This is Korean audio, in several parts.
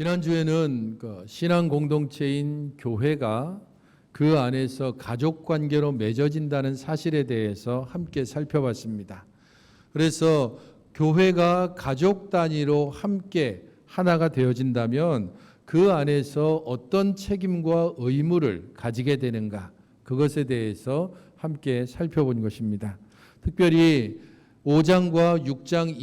지난주에는 신앙 공동체인 교회가 그 안에서 가족 관계로 맺어진다는 사실에 대해서 함께 살펴봤습니다. 그래서 교회가 가족 단위로 함께 하나가 되어진다면 그 안에서 어떤 책임과 의무를 가지게 되는가, 그것에 대해서 함께 살펴본 것입니다. 특별히 5장과 6장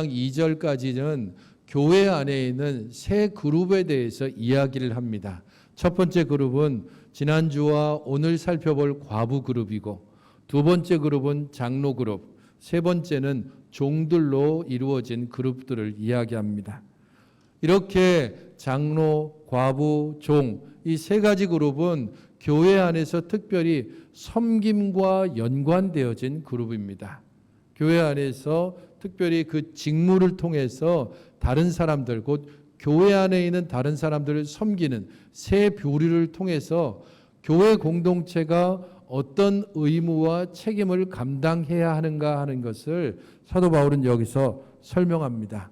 2절까지는 교회 안에 있는 세 그룹에 대해서 이야기를 합니다. 첫 번째 그룹은 지난주와 오늘 살펴볼 과부 그룹이고, 두 번째 그룹은 장로 그룹, 세 번째는 종들로 이루어진 그룹들을 이야기합니다. 이렇게 장로, 과부, 종, 이 세 가지 그룹은 교회 안에서 특별히 섬김과 연관되어진 그룹입니다. 교회 안에서 특별히 그 직무를 통해서 다른 사람들, 곧 교회 안에 있는 다른 사람들을 섬기는 세 교류를 통해서 교회 공동체가 어떤 의무와 책임을 감당해야 하는가 하는 것을 사도 바울은 여기서 설명합니다.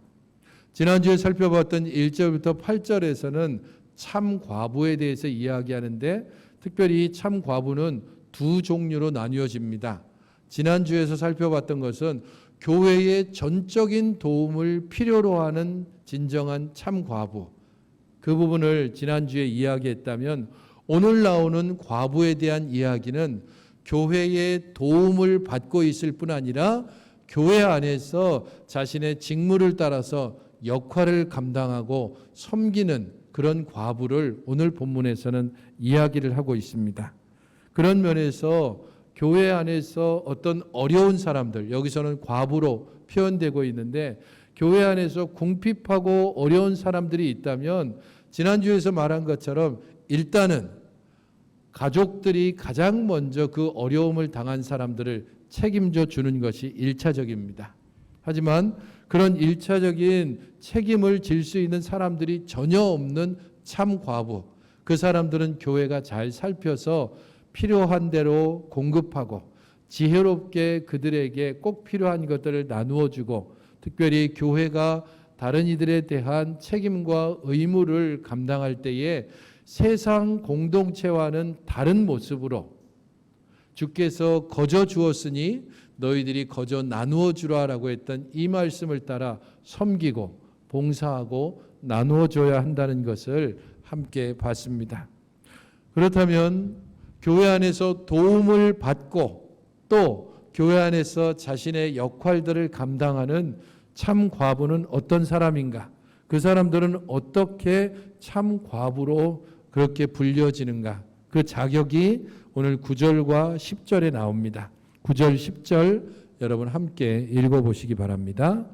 지난주에 살펴봤던 1절부터 8절에서는 참 과부에 대해서 이야기하는데, 특별히 참 과부는 두 종류로 나뉘어집니다. 지난주에서 살펴봤던 것은 교회의 전적인 도움을 필요로 하는 진정한 참 과부, 그 부분을 지난주에 이야기했다면, 오늘 나오는 과부에 대한 이야기는 교회의 도움을 받고 있을 뿐 아니라 교회 안에서 자신의 직무를 따라서 역할을 감당하고 섬기는 그런 과부를 오늘 본문에서는 이야기를 하고 있습니다. 그런 면에서 교회 안에서 어떤 어려운 사람들, 여기서는 과부로 표현되고 있는데, 교회 안에서 궁핍하고 어려운 사람들이 있다면 지난주에서 말한 것처럼 일단은 가족들이 가장 먼저 그 어려움을 당한 사람들을 책임져 주는 것이 1차적입니다. 하지만 그런 1차적인 책임을 질 수 있는 사람들이 전혀 없는 참 과부, 그 사람들은 교회가 잘 살펴서 필요한 대로 공급하고 지혜롭게 그들에게 꼭 필요한 것들을 나누어 주고, 특별히 교회가 다른 이들에 대한 책임과 의무를 감당할 때에 세상 공동체와는 다른 모습으로 주께서 거저 주었으니 너희들이 거저 나누어 주라라고 했던 이 말씀을 따라 섬기고 봉사하고 나누어 줘야 한다는 것을 함께 봤습니다. 그렇다면 교회 안에서 도움을 받고 또 교회 안에서 자신의 역할들을 감당하는 참 과부는 어떤 사람인가? 그 사람들은 어떻게 참 과부로 그렇게 불려지는가? 그 자격이 오늘 9절과 10절에 나옵니다. 9절, 10절 여러분 함께 읽어보시기 바랍니다.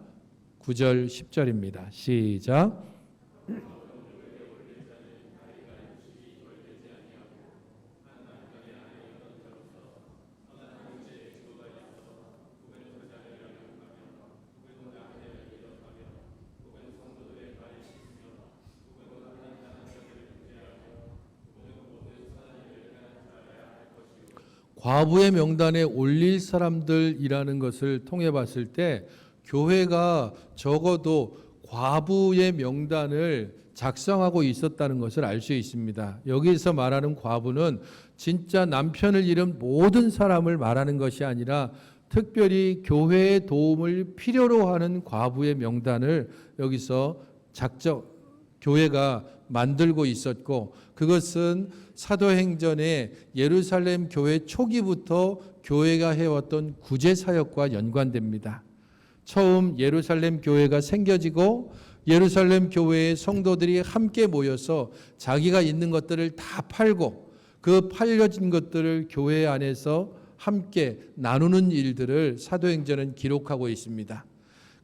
9절, 10절입니다. 시작. 과부의 명단에 올릴 사람들이라는 것을 통해 봤을 때 교회가 적어도 과부의 명단을 작성하고 있었다는 것을 알 수 있습니다. 여기서 말하는 과부는 진짜 남편을 잃은 모든 사람을 말하는 것이 아니라 특별히 교회의 도움을 필요로 하는 과부의 명단을 여기서 교회가 만들고 있었고, 그것은 사도행전의 예루살렘 교회 초기부터 교회가 해왔던 구제사역과 연관됩니다. 처음 예루살렘 교회가 생겨지고 예루살렘 교회의 성도들이 함께 모여서 자기가 있는 것들을 다 팔고 그 팔려진 것들을 교회 안에서 함께 나누는 일들을 사도행전은 기록하고 있습니다.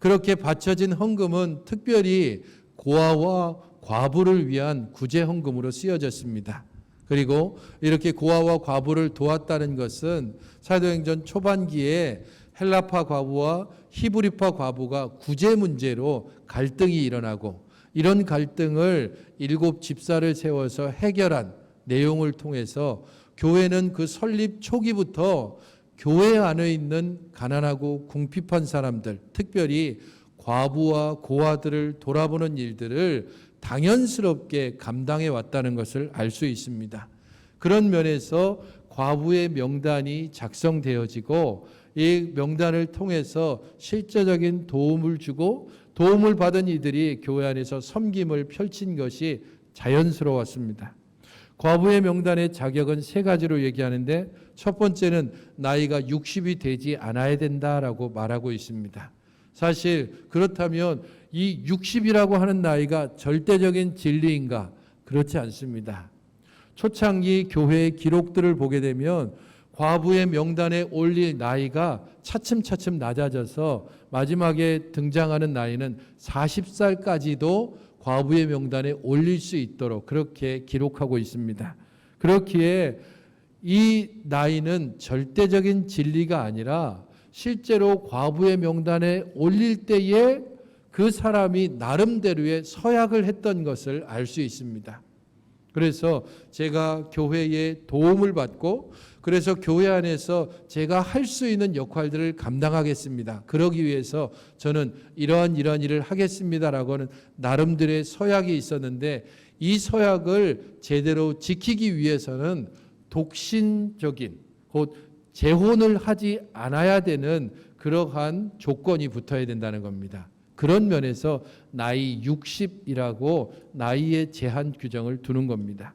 그렇게 바쳐진 헌금은 특별히 고아와 과부를 위한 구제 헌금으로 쓰여졌습니다. 그리고 이렇게 고아와 과부를 도왔다는 것은 사도행전 초반기에 헬라파 과부와 히브리파 과부가 구제 문제로 갈등이 일어나고, 이런 갈등을 7 집사를 세워서 해결한 내용을 통해서 교회는 그 설립 초기부터 교회 안에 있는 가난하고 궁핍한 사람들, 특별히 과부와 고아들을 돌아보는 일들을 당연스럽게 감당해 왔다는 것을 알 수 있습니다. 그런 면에서 과부의 명단이 작성되어지고 이 명단을 통해서 실제적인 도움을 주고 도움을 받은 이들이 교회 안에서 섬김을 펼친 것이 자연스러웠습니다. 과부의 명단의 자격은 세 가지로 얘기하는데 첫 번째는 나이가 60이 되지 않아야 된다라고 말하고 있습니다. 사실 그렇다면 이 60이라고 하는 나이가 절대적인 진리인가? 그렇지 않습니다. 초창기 교회의 기록들을 보게 되면 과부의 명단에 올릴 나이가 차츰차츰 낮아져서 마지막에 등장하는 나이는 40살까지도 과부의 명단에 올릴 수 있도록 그렇게 기록하고 있습니다. 그렇기에 이 나이는 절대적인 진리가 아니라 실제로 과부의 명단에 올릴 때에 그 사람이 나름대로의 서약을 했던 것을 알 수 있습니다. 그래서 제가 교회에 도움을 받고 그래서 교회 안에서 제가 할 수 있는 역할들을 감당하겠습니다. 그러기 위해서 저는 이러한 일을 하겠습니다라고 하는 나름대로의 서약이 있었는데 이 서약을 제대로 지키기 위해서는 독신적인 곧 재혼을 하지 않아야 되는 그러한 조건이 붙어야 된다는 겁니다. 그런 면에서 나이 60이라고 나이의 제한 규정을 두는 겁니다.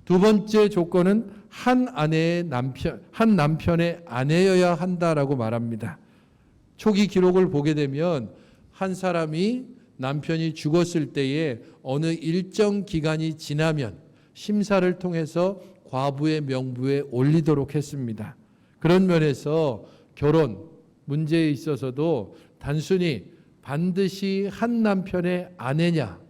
두 번째 조건은 한 남편의 아내여야 한다라고 말합니다. 초기 기록을 보게 되면 한 사람이 남편이 죽었을 때에 어느 일정 기간이 지나면 심사를 통해서 과부의 명부에 올리도록 했습니다. 그런 면에서 결혼 문제에 있어서도 단순히 반드시 한 남편의 아내냐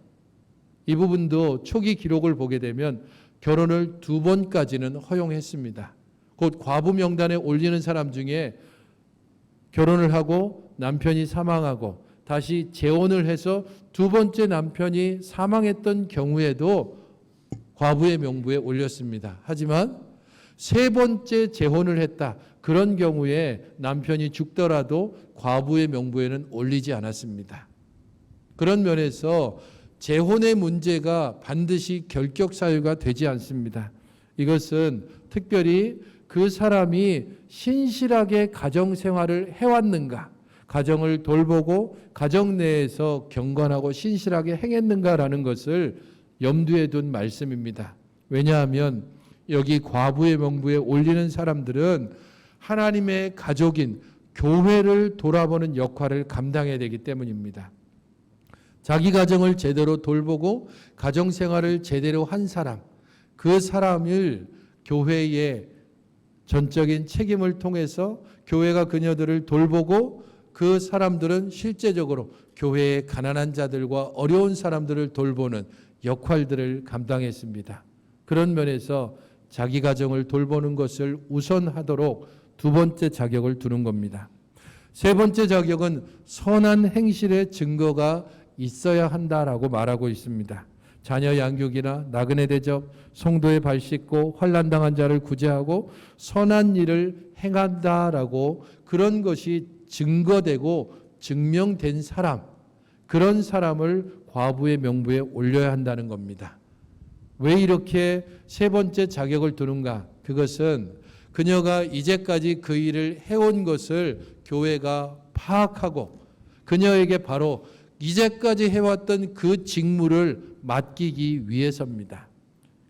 이 부분도 초기 기록을 보게 되면 결혼을 2번까지는 허용했습니다. 곧 과부 명단에 올리는 사람 중에 결혼을 하고 남편이 사망하고 다시 재혼을 해서 2번째 남편이 사망했던 경우에도 과부의 명부에 올렸습니다. 하지만 3번째 재혼을 했다. 그런 경우에 남편이 죽더라도 과부의 명부에는 올리지 않았습니다. 그런 면에서 재혼의 문제가 반드시 결격 사유가 되지 않습니다. 이것은 특별히 그 사람이 신실하게 가정 생활을 해왔는가, 가정을 돌보고 가정 내에서 경건하고 신실하게 행했는가라는 것을 염두에 둔 말씀입니다. 왜냐하면 여기 과부의 명부에 올리는 사람들은 하나님의 가족인 교회를 돌아보는 역할을 감당해야 되기 때문입니다. 자기 가정을 제대로 돌보고 가정 생활을 제대로 한 사람, 그 사람을 교회의 전적인 책임을 통해서 교회가 그녀들을 돌보고 그 사람들은 실제적으로 교회의 가난한 자들과 어려운 사람들을 돌보는 역할들을 감당했습니다. 그런 면에서 자기 가정을 돌보는 것을 우선하도록 2번째 자격을 두는 겁니다. 3번째 자격은 선한 행실의 증거가 있어야 한다라고 말하고 있습니다. 자녀 양육이나 나그네 대접, 성도의 발 씻고 환난 당한 자를 구제하고 선한 일을 행한다라고 그런 것이 증거되고 증명된 사람, 그런 사람을 과부의 명부에 올려야 한다는 겁니다. 왜 이렇게 3번째 자격을 두는가? 그것은 그녀가 이제까지 그 일을 해온 것을 교회가 파악하고 그녀에게 바로 이제까지 해왔던 그 직무를 맡기기 위해서입니다.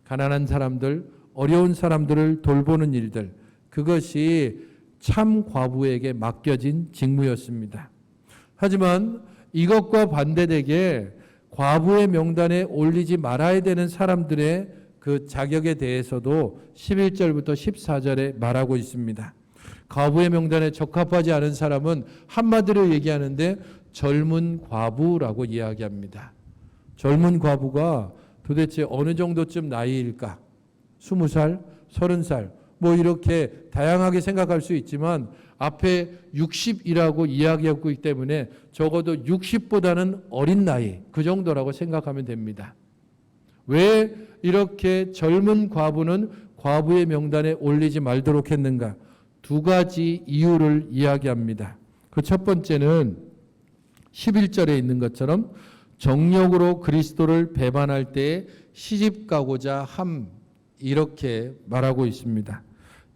가난한 사람들, 어려운 사람들을 돌보는 일들, 그것이 참 과부에게 맡겨진 직무였습니다. 하지만 이것과 반대되게 과부의 명단에 올리지 말아야 되는 사람들의 그 자격에 대해서도 11절부터 14절에 말하고 있습니다. 과부의 명단에 적합하지 않은 사람은 한마디로 얘기하는데 젊은 과부라고 이야기합니다. 젊은 과부가 도대체 어느 정도쯤 나이일까? 20살, 30살, 뭐 이렇게 다양하게 생각할 수 있지만 앞에 60이라고 이야기하고 있기 때문에 적어도 60보다는 어린 나이, 그 정도라고 생각하면 됩니다. 왜 이렇게 젊은 과부는 과부의 명단에 올리지 말도록 했는가? 2가지 이유를 이야기합니다. 그 첫 번째는 11절에 있는 것처럼 정욕으로 그리스도를 배반할 때에 시집 가고자 함, 이렇게 말하고 있습니다.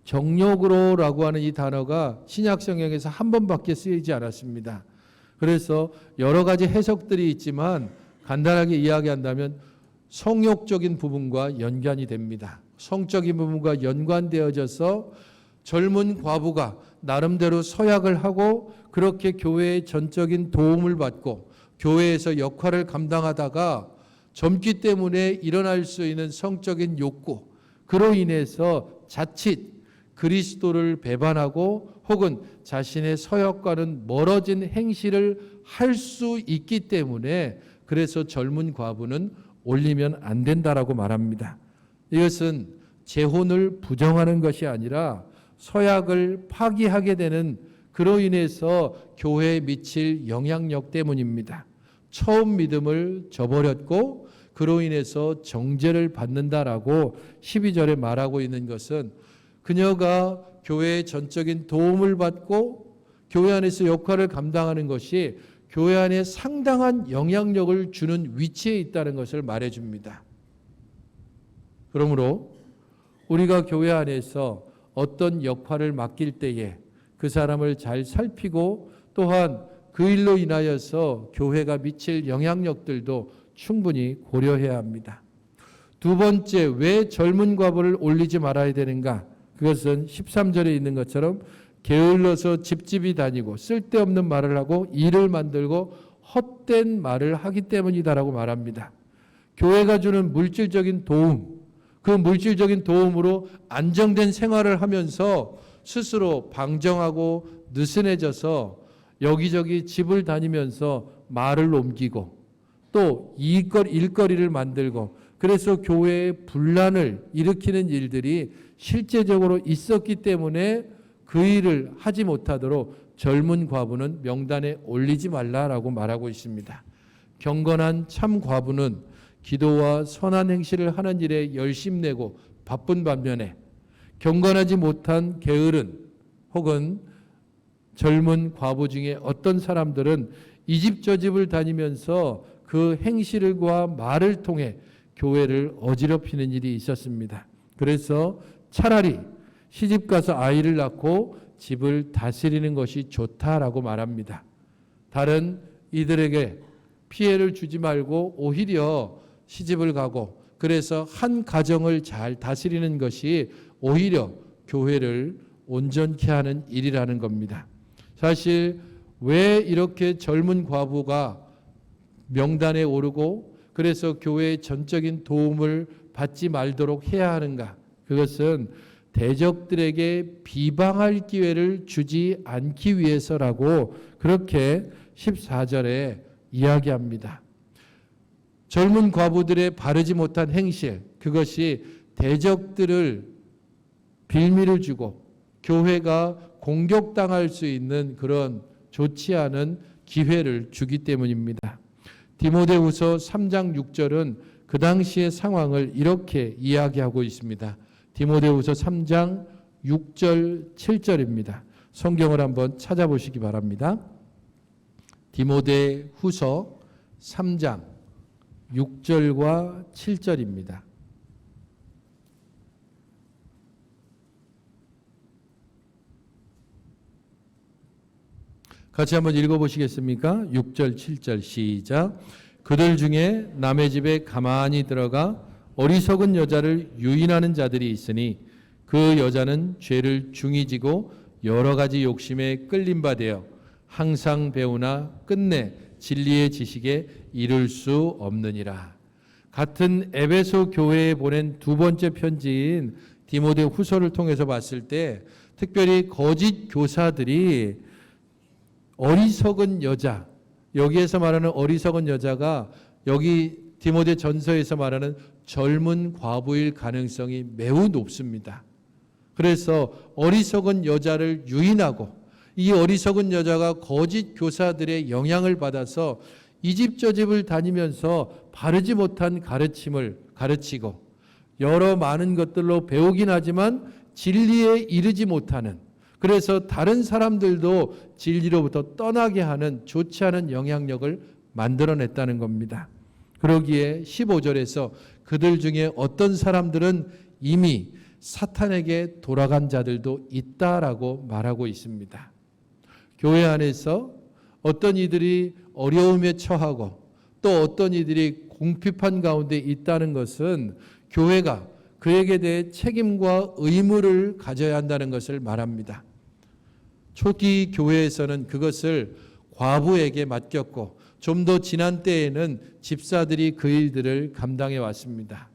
정욕으로라고 하는 이 단어가 신약 성경에서 한 번밖에 쓰이지 않았습니다. 그래서 여러 가지 해석들이 있지만 간단하게 이야기한다면 성욕적인 부분과 연관이 됩니다. 성적인 부분과 연관되어져서 젊은 과부가 나름대로 서약을 하고 그렇게 교회의 전적인 도움을 받고 교회에서 역할을 감당하다가 젊기 때문에 일어날 수 있는 성적인 욕구, 그로 인해서 자칫 그리스도를 배반하고 혹은 자신의 서역과는 멀어진 행실을 할 수 있기 때문에 그래서 젊은 과부는 올리면 안 된다라고 말합니다. 이것은 재혼을 부정하는 것이 아니라 서약을 파기하게 되는 그로 인해서 교회에 미칠 영향력 때문입니다. 처음 믿음을 저버렸고 그로 인해서 정죄를 받는다라고 12절에 말하고 있는 것은 그녀가 교회의 전적인 도움을 받고 교회 안에서 역할을 감당하는 것이 교회 안에 상당한 영향력을 주는 위치에 있다는 것을 말해줍니다. 그러므로 우리가 교회 안에서 어떤 역할을 맡길 때에 그 사람을 잘 살피고 또한 그 일로 인하여서 교회가 미칠 영향력들도 충분히 고려해야 합니다. 두 번째, 왜 젊은 과부를 올리지 말아야 되는가? 그것은 13절에 있는 것처럼 게을러서 집집이 다니고 쓸데없는 말을 하고 일을 만들고 헛된 말을 하기 때문이다라고 말합니다. 교회가 주는 물질적인 도움, 그 물질적인 도움으로 안정된 생활을 하면서 스스로 방정하고 느슨해져서 여기저기 집을 다니면서 말을 옮기고 또 일거리를 만들고 그래서 교회에 분란을 일으키는 일들이 실제적으로 있었기 때문에 그 일을 하지 못하도록 젊은 과부는 명단에 올리지 말라라고 말하고 있습니다. 경건한 참 과부는 기도와 선한 행실을 하는 일에 열심내고 바쁜 반면에 경건하지 못한 게으른 혹은 젊은 과부 중에 어떤 사람들은 이 집 저 집을 다니면서 그 행실과 말을 통해 교회를 어지럽히는 일이 있었습니다. 그래서 차라리 시집 가서 아이를 낳고 집을 다스리는 것이 좋다라고 말합니다. 다른 이들에게 피해를 주지 말고 오히려 시집을 가고 그래서 한 가정을 잘 다스리는 것이 오히려 교회를 온전케 하는 일이라는 겁니다. 사실 왜 이렇게 젊은 과부가 명단에 오르고 그래서 교회의 전적인 도움을 받지 말도록 해야 하는가? 그것은 대적들에게 비방할 기회를 주지 않기 위해서라고 그렇게 14절에 이야기합니다. 젊은 과부들의 바르지 못한 행실, 그것이 대적들을 빌미를 주고 교회가 공격당할 수 있는 그런 좋지 않은 기회를 주기 때문입니다. 디모데후서 3장 6절은 그 당시의 상황을 이렇게 이야기하고 있습니다. 디모데후서 3장 6절 7절입니다. 성경을 한번 찾아보시기 바랍니다. 디모데후서 3장 6절과 7절입니다. 같이 한번 읽어보시겠습니까? 6절 7절 시작. 그들 중에 남의 집에 가만히 들어가 어리석은 여자를 유인하는 자들이 있으니 그 여자는 죄를 중히 지고 여러 가지 욕심에 끌림 바 되어 항상 배우나 끝내 진리의 지식에 이를 수 없느니라. 같은 에베소 교회에 보낸 두 번째 편지인 디모데 후서를 통해서 봤을 때 특별히 거짓 교사들이 어리석은 여자, 여기에서 말하는 어리석은 여자가 여기 디모데 전서에서 말하는 젊은 과부일 가능성이 매우 높습니다. 그래서 어리석은 여자를 유인하고 이 어리석은 여자가 거짓 교사들의 영향을 받아서 이 집 저 집을 다니면서 바르지 못한 가르침을 가르치고 여러 많은 것들로 배우긴 하지만 진리에 이르지 못하는 그래서 다른 사람들도 진리로부터 떠나게 하는 좋지 않은 영향력을 만들어냈다는 겁니다. 그러기에 15절에서 그들 중에 어떤 사람들은 이미 사탄에게 돌아간 자들도 있다라고 말하고 있습니다. 교회 안에서 어떤 이들이 어려움에 처하고 또 어떤 이들이 궁핍한 가운데 있다는 것은 교회가 그에게 대해 책임과 의무를 가져야 한다는 것을 말합니다. 초기 교회에서는 그것을 과부에게 맡겼고 좀 더 지난 때에는 집사들이 그 일들을 감당해 왔습니다.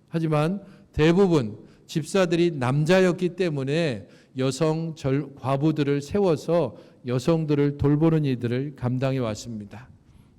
하지만 대부분 집사들이 남자였기 때문에 여성 과부들을 세워서 여성들을 돌보는 일들을 감당해 왔습니다.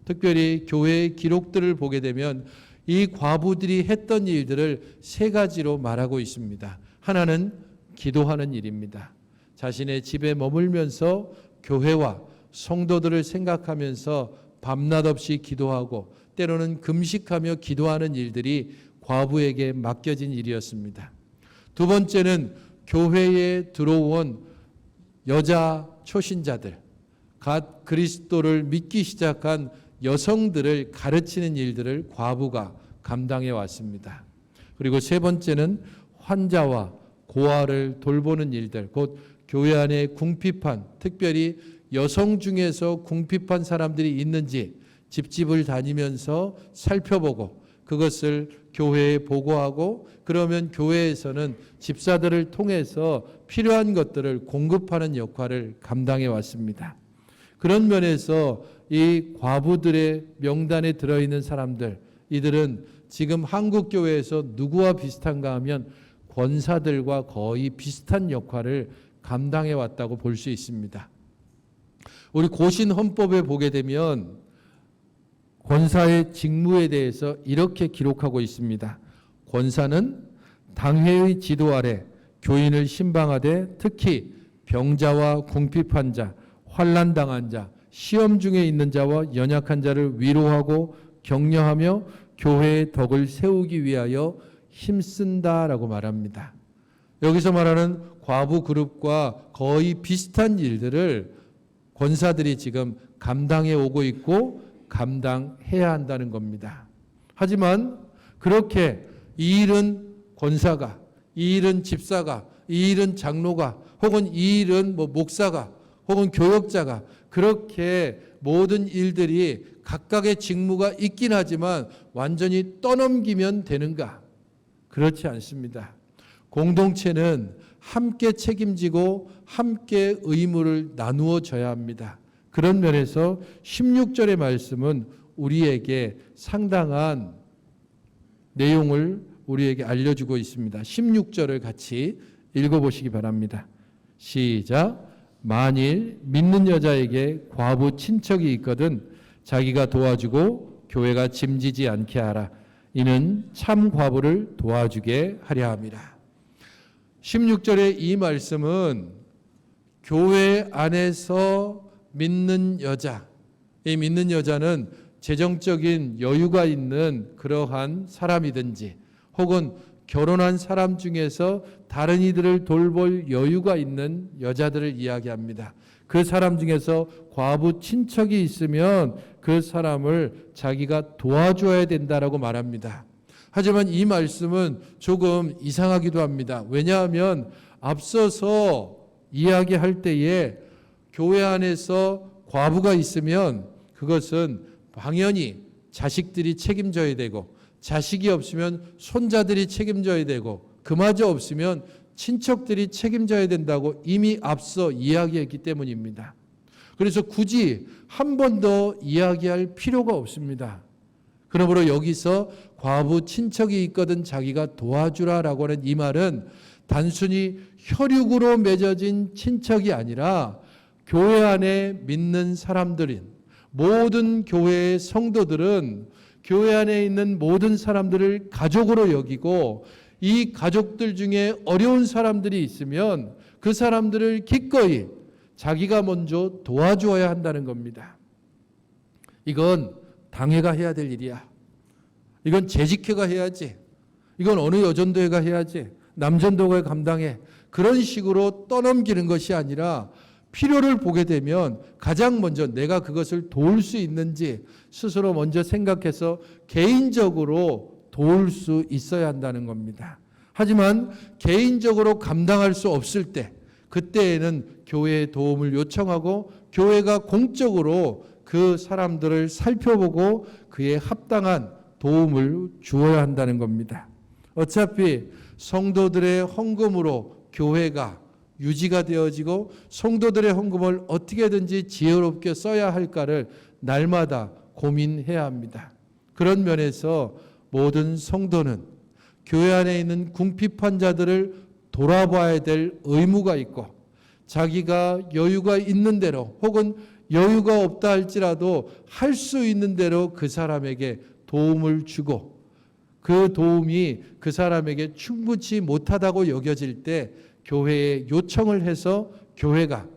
특별히 교회의 기록들을 보게 되면 이 과부들이 했던 일들을 세 가지로 말하고 있습니다. 하나는 기도하는 일입니다. 자신의 집에 머물면서 교회와 성도들을 생각하면서 밤낮 없이 기도하고 때로는 금식하며 기도하는 일들이 과부에게 맡겨진 일이었습니다. 두 번째는 교회에 들어온 여자 초신자들, 갓 그리스도를 믿기 시작한 여성들을 가르치는 일들을 과부가 감당해 왔습니다. 그리고 세 번째는 환자와 고아를 돌보는 일들, 곧 교회 안에 궁핍한, 특별히 여성 중에서 궁핍한 사람들이 있는지 집집을 다니면서 살펴보고 그것을 교회에 보고하고 그러면 교회에서는 집사들을 통해서 필요한 것들을 공급하는 역할을 감당해 왔습니다. 그런 면에서 이 과부들의 명단에 들어있는 사람들, 이들은 지금 한국 교회에서 누구와 비슷한가 하면 권사들과 거의 비슷한 역할을 감당해 왔다고 볼 수 있습니다. 우리 고신 헌법에 보게 되면 권사의 직무에 대해서 이렇게 기록하고 있습니다. 권사는 당회의 지도 아래 교인을 신방하되 특히 병자와 궁핍한 자, 환난당한 자, 시험 중에 있는 자와 연약한 자를 위로하고 격려하며 교회의 덕을 세우기 위하여 힘쓴다라고 말합니다. 여기서 말하는 과부 그룹과 거의 비슷한 일들을 권사들이 지금 감당해 오고 있고 감당해야 한다는 겁니다. 하지만 그렇게 이 일은 권사가, 이 일은 집사가, 이 일은 장로가, 혹은 이 일은 목사가, 혹은 교역자가 그렇게 모든 일들이 각각의 직무가 있긴 하지만 완전히 떠넘기면 되는가? 그렇지 않습니다. 공동체는 함께 책임지고 함께 의무를 나누어 져야 합니다. 그런 면에서 16절의 말씀은 우리에게 상당한 내용을 우리에게 알려주고 있습니다. 16절을 같이 읽어보시기 바랍니다. 시작. 만일 믿는 여자에게 과부 친척이 있거든 자기가 도와주고 교회가 짐지지 않게 하라. 이는 참 과부를 도와주게 하려 함이라. 16절의 이 말씀은 교회 안에서 믿는 여자, 이 믿는 여자는 재정적인 여유가 있는 그러한 사람이든지 혹은 결혼한 사람 중에서 다른 이들을 돌볼 여유가 있는 여자들을 이야기합니다. 그 사람 중에서 과부 친척이 있으면 그 사람을 자기가 도와줘야 된다라고 말합니다. 하지만 이 말씀은 조금 이상하기도 합니다. 왜냐하면 앞서서 이야기할 때에 교회 안에서 과부가 있으면 그것은 당연히 자식들이 책임져야 되고 자식이 없으면 손자들이 책임져야 되고 그마저 없으면 친척들이 책임져야 된다고 이미 앞서 이야기했기 때문입니다. 그래서 굳이 한 번 더 이야기할 필요가 없습니다. 그러므로 여기서 과부 친척이 있거든 자기가 도와주라라고 하는 이 말은 단순히 혈육으로 맺어진 친척이 아니라 교회 안에 믿는 사람들인 모든 교회의 성도들은 교회 안에 있는 모든 사람들을 가족으로 여기고 이 가족들 중에 어려운 사람들이 있으면 그 사람들을 기꺼이 자기가 먼저 도와주어야 한다는 겁니다. 이건 당회가 해야 될 일이야. 이건 재직회가 해야지. 이건 어느 여전도회가 해야지. 남전도가 감당해. 그런 식으로 떠넘기는 것이 아니라 필요를 보게 되면 가장 먼저 내가 그것을 도울 수 있는지 스스로 먼저 생각해서 개인적으로 도울 수 있어야 한다는 겁니다. 하지만 개인적으로 감당할 수 없을 때, 그때에는 교회의 도움을 요청하고 교회가 공적으로 그 사람들을 살펴보고 그에 합당한 도움을 주어야 한다는 겁니다. 어차피 성도들의 헌금으로 교회가 유지가 되어지고 성도들의 헌금을 어떻게든지 지혜롭게 써야 할까를 날마다 고민해야 합니다. 그런 면에서 모든 성도는 교회 안에 있는 궁핍한 자들을 돌아봐야 될 의무가 있고, 자기가 여유가 있는 대로 혹은 여유가 없다 할지라도 할 수 있는 대로 그 사람에게 도움을 주고, 그 도움이 그 사람에게 충분치 못하다고 여겨질 때 교회에 요청을 해서 교회가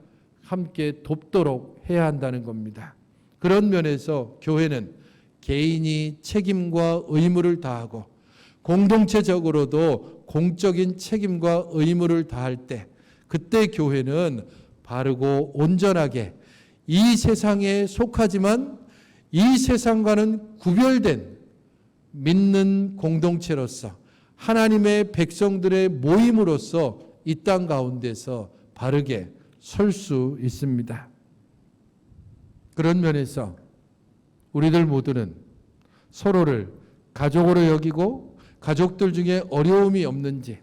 함께 돕도록 해야 한다는 겁니다. 그런 면에서 교회는 개인이 책임과 의무를 다하고 공동체적으로도 공적인 책임과 의무를 다할 때, 그때 교회는 바르고 온전하게 이 세상에 속하지만 이 세상과는 구별된 믿는 공동체로서 하나님의 백성들의 모임으로서 이 땅 가운데서 바르게 설 수 있습니다. 그런 면에서 우리들 모두는 서로를 가족으로 여기고, 가족들 중에 어려움이 없는지,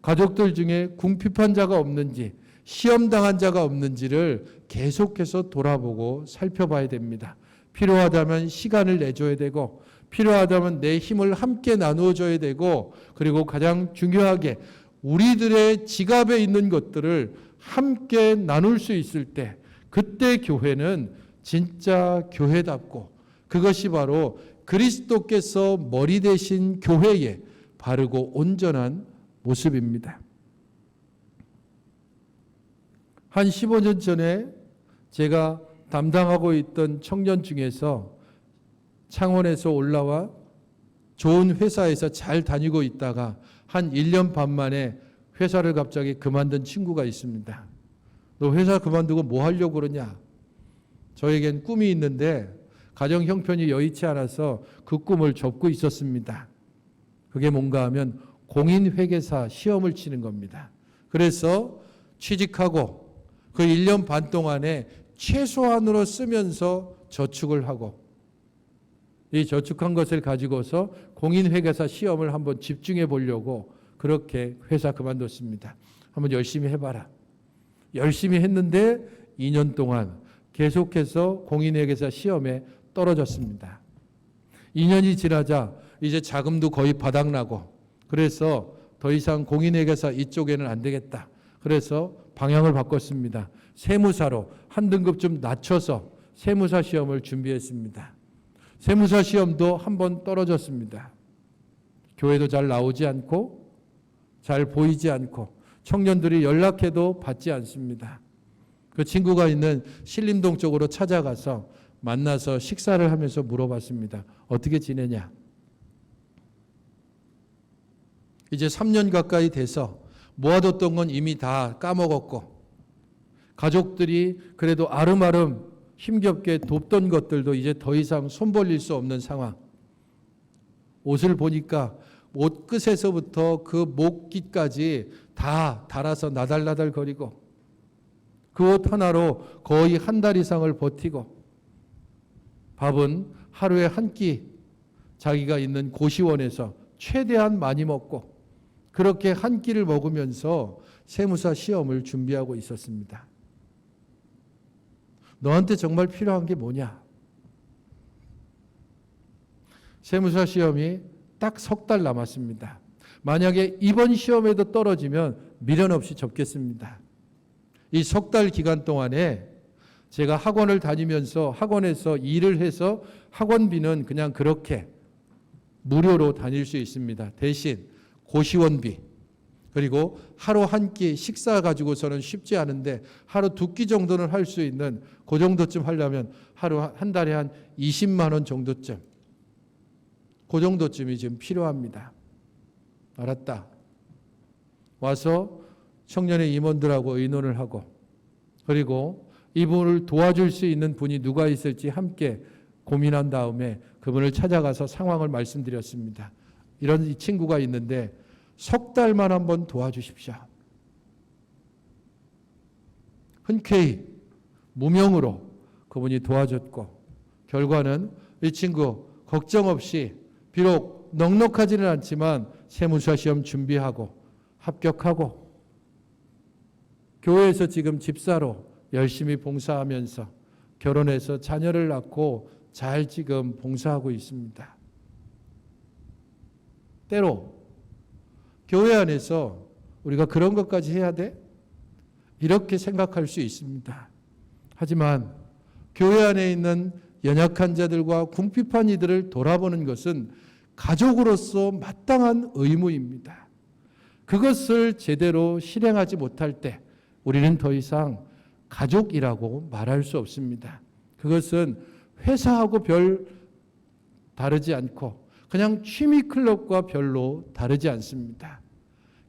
가족들 중에 궁핍한 자가 없는지, 시험당한 자가 없는지를 계속해서 돌아보고 살펴봐야 됩니다. 필요하다면 시간을 내줘야 되고, 필요하다면 내 힘을 함께 나누어줘야 되고, 그리고 가장 중요하게 우리들의 지갑에 있는 것들을 함께 나눌 수 있을 때, 그때 교회는 진짜 교회답고, 그것이 바로 그리스도께서 머리 되신 교회의 바르고 온전한 모습입니다. 한 15년 전에 제가 담당하고 있던 청년 중에서 창원에서 올라와 좋은 회사에서 잘 다니고 있다가 한 1년 반 만에 회사를 갑자기 그만둔 친구가 있습니다. 너 회사 그만두고 뭐 하려고 그러냐? 저에겐 꿈이 있는데 가정 형편이 여의치 않아서 그 꿈을 접고 있었습니다. 그게 뭔가 하면 공인회계사 시험을 치는 겁니다. 그래서 취직하고 그 1년 반 동안에 최소한으로 쓰면서 저축을 하고, 이 저축한 것을 가지고서 공인회계사 시험을 한번 집중해 보려고 그렇게 회사 그만뒀습니다. 한번 열심히 해봐라. 열심히 했는데 2년 동안 계속해서 공인회계사 시험에 떨어졌습니다. 2년이 지나자 이제 자금도 거의 바닥나고, 그래서 더 이상 공인회계사 이쪽에는 안 되겠다. 그래서 방향을 바꿨습니다. 세무사로 한 등급 좀 낮춰서 세무사 시험을 준비했습니다. 세무사 시험도 한 번 떨어졌습니다. 교회도 잘 나오지 않고 잘 보이지 않고 청년들이 연락해도 받지 않습니다. 그 친구가 있는 신림동 쪽으로 찾아가서 만나서 식사를 하면서 물어봤습니다. 어떻게 지내냐? 이제 3년 가까이 돼서 모아뒀던 건 이미 다 까먹었고, 가족들이 그래도 아름아름 힘겹게 돕던 것들도 이제 더 이상 손 벌릴 수 없는 상황. 옷을 보니까 옷 끝에서부터 그 목깃까지 다 달아서 나달나달거리고, 그 옷 하나로 거의 한 달 이상을 버티고, 밥은 하루에 한 끼 자기가 있는 고시원에서 최대한 많이 먹고, 그렇게 한 끼를 먹으면서 세무사 시험을 준비하고 있었습니다. 너한테 정말 필요한 게 뭐냐? 세무사 시험이 딱 3달 남았습니다. 만약에 이번 시험에도 떨어지면 미련 없이 접겠습니다. 이 3달 기간 동안에 제가 학원을 다니면서 학원에서 일을 해서 학원비는 그냥 그렇게 무료로 다닐 수 있습니다. 대신 고시원비, 그리고 하루 한 끼 식사 가지고서는 쉽지 않은데 하루 2끼 정도는 할 수 있는, 그 정도쯤 하려면 하루 한 달에 한 20만 원 정도쯤, 그 정도쯤이 지금 필요합니다. 알았다. 와서 청년의 임원들하고 의논을 하고 그리고 이분을 도와줄 수 있는 분이 누가 있을지 함께 고민한 다음에 그분을 찾아가서 상황을 말씀드렸습니다. 이런 이 친구가 있는데 석 달만 한번 도와주십시오. 흔쾌히 무명으로 그분이 도와줬고 결과는 이 친구 걱정 없이 비록 넉넉하지는 않지만 세무사 시험 준비하고 합격하고 교회에서 지금 집사로 열심히 봉사하면서 결혼해서 자녀를 낳고 잘 지금 봉사하고 있습니다. 때로 교회 안에서 우리가 그런 것까지 해야 돼? 이렇게 생각할 수 있습니다. 하지만 교회 안에 있는 연약한 자들과 궁핍한 이들을 돌아보는 것은 가족으로서 마땅한 의무입니다. 그것을 제대로 실행하지 못할 때 우리는 더 이상 가족이라고 말할 수 없습니다. 그것은 회사하고 별 다르지 않고 그냥 취미 클럽과 별로 다르지 않습니다.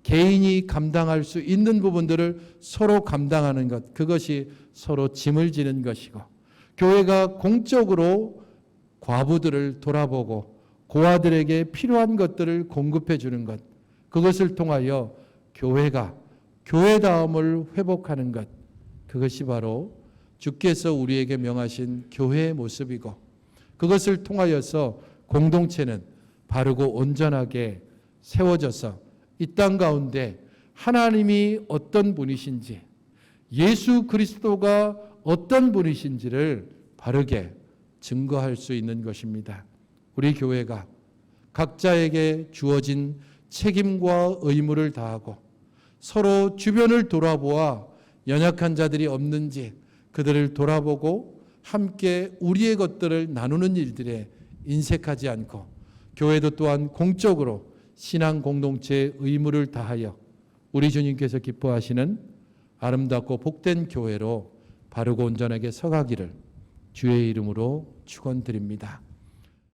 개인이 감당할 수 있는 부분들을 서로 감당하는 것, 그것이 서로 짐을 지는 것이고 교회가 공적으로 과부들을 돌아보고 고아들에게 필요한 것들을 공급해 주는 것, 그것을 통하여 교회가 교회다움을 회복하는 것, 그것이 바로 주께서 우리에게 명하신 교회의 모습이고 그것을 통하여서 공동체는 바르고 온전하게 세워져서 이 땅 가운데 하나님이 어떤 분이신지 예수 그리스도가 어떤 분이신지를 바르게 증거할 수 있는 것입니다. 우리 교회가 각자에게 주어진 책임과 의무를 다하고 서로 주변을 돌아보아 연약한 자들이 없는지 그들을 돌아보고 함께 우리의 것들을 나누는 일들에 인색하지 않고 교회도 또한 공적으로 신앙 공동체의 의무를 다하여 우리 주님께서 기뻐하시는 아름답고 복된 교회로 바르고 온전하게 서가기를 주의 이름으로 축원드립니다.